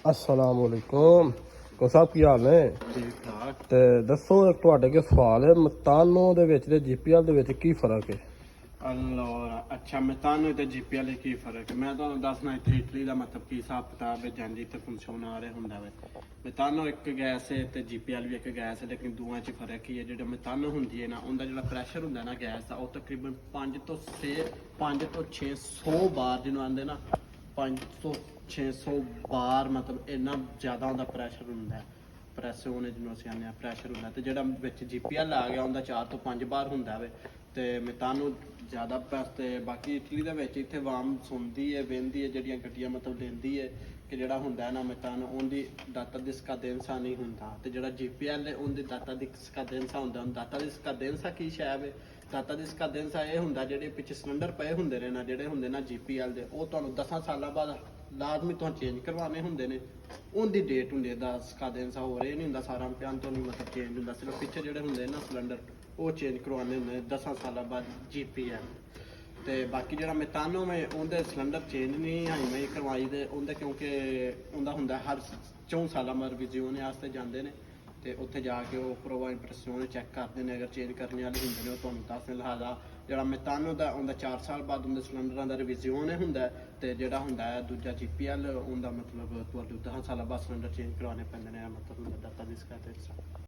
अस्सलाम वालेकुम। को साहब की हाल ने? ठीक ठाक। ਤੇ ਦੱਸੋ ਇੱਕ ਤੁਹਾਡੇ ਕੇ ਸਵਾਲ ਹੈ ਮਤਾਨੋ ਦੇ ਵਿੱਚ ਤੇ ਜੀਪੀਐਲ ਦੇ ਵਿੱਚ ਕੀ ਫਰਕ ਹੈ? Allora, ਅੱਛਾ ਮੈਥਾਨੋ ਤੇ ਜੀਪੀਐਲ ਕੀ ਫਰਕ ਹੈ? ਮੈਂ ਤੁਹਾਨੂੰ ਦੱਸਣਾ ਇੱਥੇ ਇਟਲੀ ਦਾ ਮਤਲਬ ਕੀ ਹਿਸਾਬ ਕਿਤਾਬ ਹੈ ਜਾਂਦੀ ਤੇ ਫੰਕਸ਼ਨ ਆ ਰਿਹਾ ਹੁੰਦਾ ਵੇ। ਮੈਥਾਨੋ ਇੱਕ ਗੈਸ ਹੈ ਤੇ ਜੀਪੀਐਲ ਵੀ ਇੱਕ ਗੈਸ ਹੈ, ਲੇਕਿਨ ਦੋਵਾਂ 'ਚ ਫਰਕ ਹੀ ਹੈ। ਜਿਹੜਾ ਮੈਥਾਨੋ ਹੁੰਦੀ ਹੈ ਨਾ, ਉਹਦਾ ਜਿਹੜਾ ਪ੍ਰੈਸ਼ਰ ਹੁੰਦਾ ਨਾ ਗੈਸ ਦਾ, ਉਹ ਤਕਰੀਬਨ 5 ਤੋਂ 600 ਬਾਰ ਜਿਹਨੂੰ ਆਂਦੇ ਨਾ 5 ਤੋਂ 600 ਬਾਰ, ਮਤਲਬ ਇੰਨਾ ਜ਼ਿਆਦਾ ਉਹਦਾ ਪ੍ਰੈਸ਼ਰ ਹੁੰਦਾ ਹੈ। ਪ੍ਰੈਸ਼ਰ ਜਿਹਨੂੰ ਅਸੀਂ ਆਉਂਦੇ ਹਾਂ ਪ੍ਰੈਸ਼ਰ ਹੁੰਦਾ, ਤੇ ਜਿਹੜਾ ਵਿੱਚ ਜੀਪੀਐਲ ਆ ਗਿਆ ਉਹਦਾ 4 ਤੋਂ 5 ਬਾਰ ਹੁੰਦਾ ਵੇ। ਤੇ ਮੈਥਾਨੋ ਜ਼ਿਆਦਾ ਤੇ ਬਾਕੀ ਇਟਲੀ ਦੇ ਵਿੱਚ ਇੱਥੇ ਆਵਾਮ ਸੁਣਦੀ ਹੈ, ਵਹਿੰਦੀ ਹੈ, ਜਿਹੜੀਆਂ ਗੱਡੀਆਂ ਮਤਲਬ ਲੈਂਦੀ ਹੈ ਕਿ ਜਿਹੜਾ ਹੁੰਦਾ ਨਾ ਮੈਥਾਨੋ, ਉਹਦੀ ਦਾਤਾ ਦੀ ਸਕਾਦੈਂਸਾ ਨਹੀਂ ਹੁੰਦਾ, ਤੇ ਜਿਹੜਾ ਜੀਪੀਐਲ ਹੈ ਉਹਦੀ ਦਾਤਾ ਦੀ ਸਕਾਦੈਂਸਾ ਹੁੰਦਾ। ਦਾਤਾ ਦੀ ਸਕਾਦੈਂਸਾ ਕੀ ਸ਼ੈ ਵੇ? ਦਾਤਾ ਦੀ ਸਕਾਦੈਂਸਾ ਇਹ ਹੁੰਦਾ ਜਿਹੜੇ ਪਿੱਛੇ ਸਿਲੰਡਰ ਪਏ ਹੁੰਦੇ ਨੇ ਨਾ, ਜਿਹੜੇ ਹੁੰਦੇ ਨਾ ਜੀਪੀਐਲ ਦੇ, ਉਹ ਤੁਹਾਨੂੰ 10 ਸਾਲਾਂ ਬਾਅਦ ਲਾਜ਼ਮੀ ਤੁਹਾਨੂੰ ਚੇਂਜ ਕਰਵਾਉਣੇ ਹੁੰਦੇ ਨੇ। ਉਹਦੀ ਡੇਟ ਹੁੰਦੀ ਹੈ 10 ਸਕਾਦੈਂਸਾ, ਹੋ ਰਹੇ ਨਹੀਂ ਹੁੰਦਾ ਸਾਰਾ ਪਿਆਨ ਤੋਂ ਨਹੀਂ ਮਤਲਬ ਚੇਂਜ ਹੁੰਦਾ, ਸਿਰਫ ਪਿੱਛੇ ਜਿਹੜੇ ਹੁੰਦੇ ਨਾ ਸਿਲੰਡਰ ਉਹ ਚੇਂਜ ਕਰਵਾਉਣੇ ਹੁੰਦੇ ਨੇ 10 ਸਾਲਾਂ ਬਾਅਦ ਜੀਪੀਐਲ। ਤੇ ਬਾਕੀ ਜਿਹੜਾ ਮੈਥਾਨੋ ਮੈਂ ਉਹਦੇ ਸਿਲੰਡਰ ਚੇਂਜ ਨਹੀਂ ਹਾਈਵੇਂ ਕਰਵਾਈ ਦੇ ਉਹਦੇ, ਕਿਉਂਕਿ ਉਹਦਾ ਹੁੰਦਾ ਹਰ 4 ਸਾਲਾਂ ਬਾਅਦ ਰਿਵਿਜ਼ਨ ਵਾਸਤੇ ਜਾਂਦੇ ਨੇ, ਤੇ ਉੱਥੇ ਜਾ ਕੇ ਉਹ ਪ੍ਰੋਵਾ ਇੰਪਰੈਸ਼ਨ ਚੈੱਕ ਕਰਦੇ ਨੇ, ਅਗਰ ਚੇਂਜ ਕਰਨੇ ਵਾਲੇ ਹੁੰਦੇ ਨੇ ਉਹ ਤੁਹਾਨੂੰ ਦੱਸਦੇ। ਲਿਹਾਜ਼ਾ ਜਿਹੜਾ ਮੈਥਾਨੋ ਦਾ ਉਹਦਾ 4 ਸਾਲ ਬਾਅਦ ਉਹਦੇ ਸਿਲੰਡਰਾਂ ਦਾ ਰਿਵਿਜ਼ਨ ਹੁੰਦਾ, ਤੇ ਜਿਹੜਾ ਹੁੰਦਾ ਹੈ ਦੂਜਾ ਜੀਪੀਐਲ ਉਹਦਾ ਮਤਲਬ ਤੁਹਾਨੂੰ 10 ਸਾਲਾਂ ਬਾਅਦ ਸਿਲੰਡਰ ਚੇਂਜ ਕਰਵਾਉਣੇ ਪੈਂਦੇ ਨੇ, ਮਤਲਬ ਹੁੰਦਾ ਦਾਤਾ ਦੀ ਸਕਾਦੈਂਸਾ।